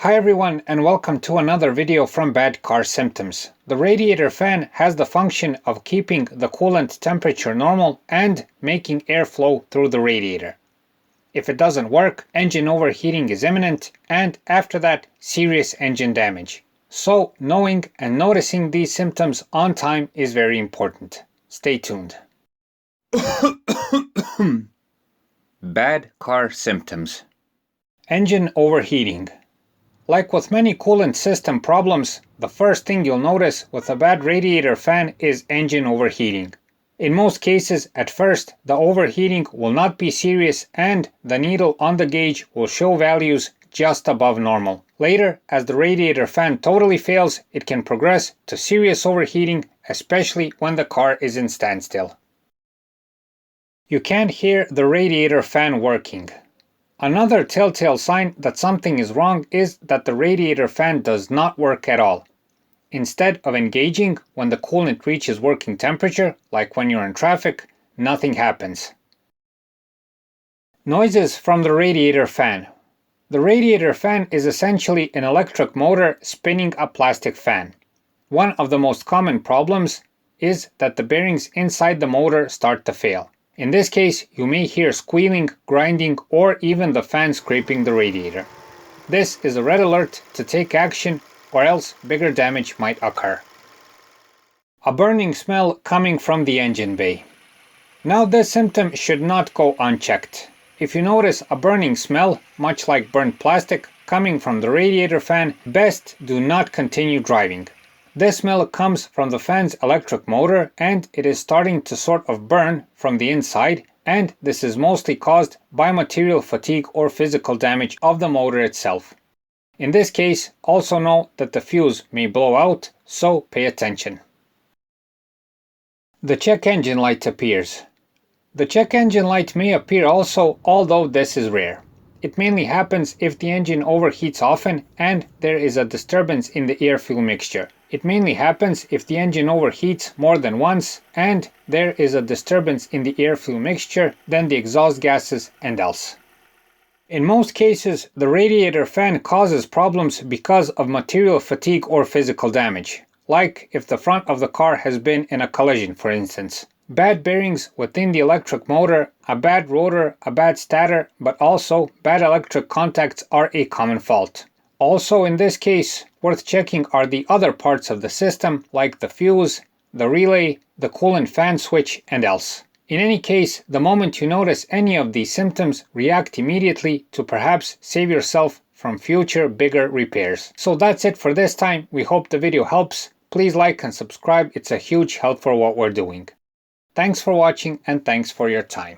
Hi everyone and welcome to another video from Bad Car Symptoms. The radiator fan has the function of keeping the coolant temperature normal and making air flow through the radiator. If it doesn't work, engine overheating is imminent and after that, serious engine damage. So knowing and noticing these symptoms on time is very important. Stay tuned. Bad car symptoms. Engine overheating. Like with many coolant system problems, the first thing you'll notice with a bad radiator fan is engine overheating. In most cases, at first, the overheating will not be serious and the needle on the gauge will show values just above normal. Later, as the radiator fan totally fails, it can progress to serious overheating, especially when the car is in standstill. You can't hear the radiator fan working. Another telltale sign that something is wrong is that the radiator fan does not work at all. Instead of engaging when the coolant reaches working temperature, like when you're in traffic, nothing happens. Noises from the radiator fan. The radiator fan is essentially an electric motor spinning a plastic fan. One of the most common problems is that the bearings inside the motor start to fail. In this case, you may hear squealing, grinding, or even the fan scraping the radiator. This is a red alert to take action or else bigger damage might occur. A burning smell coming from the engine bay. Now this symptom should not go unchecked. If you notice a burning smell, much like burnt plastic, coming from the radiator fan, best do not continue driving. This smell comes from the fan's electric motor and it is starting to sort of burn from the inside, and this is mostly caused by material fatigue or physical damage of the motor itself. In this case, also know that the fuse may blow out, so pay attention. The check engine light appears. The check engine light may appear also, although this is rare. It mainly happens if the engine overheats often and there is a disturbance in the air-fuel mixture. It mainly happens if the engine overheats more than once and there is a disturbance in the air-fuel mixture, then the exhaust gases and else. In most cases, the radiator fan causes problems because of material fatigue or physical damage, like if the front of the car has been in a collision, for instance. Bad bearings within the electric motor, a bad rotor, a bad stator, but also bad electric contacts are a common fault. Also in this case, worth checking are the other parts of the system like the fuse, the relay, the coolant fan switch and else. In any case, the moment you notice any of these symptoms, react immediately to perhaps save yourself from future bigger repairs. So that's it for this time. We hope the video helps. Please like and subscribe. It's a huge help for what we're doing. Thanks for watching and thanks for your time.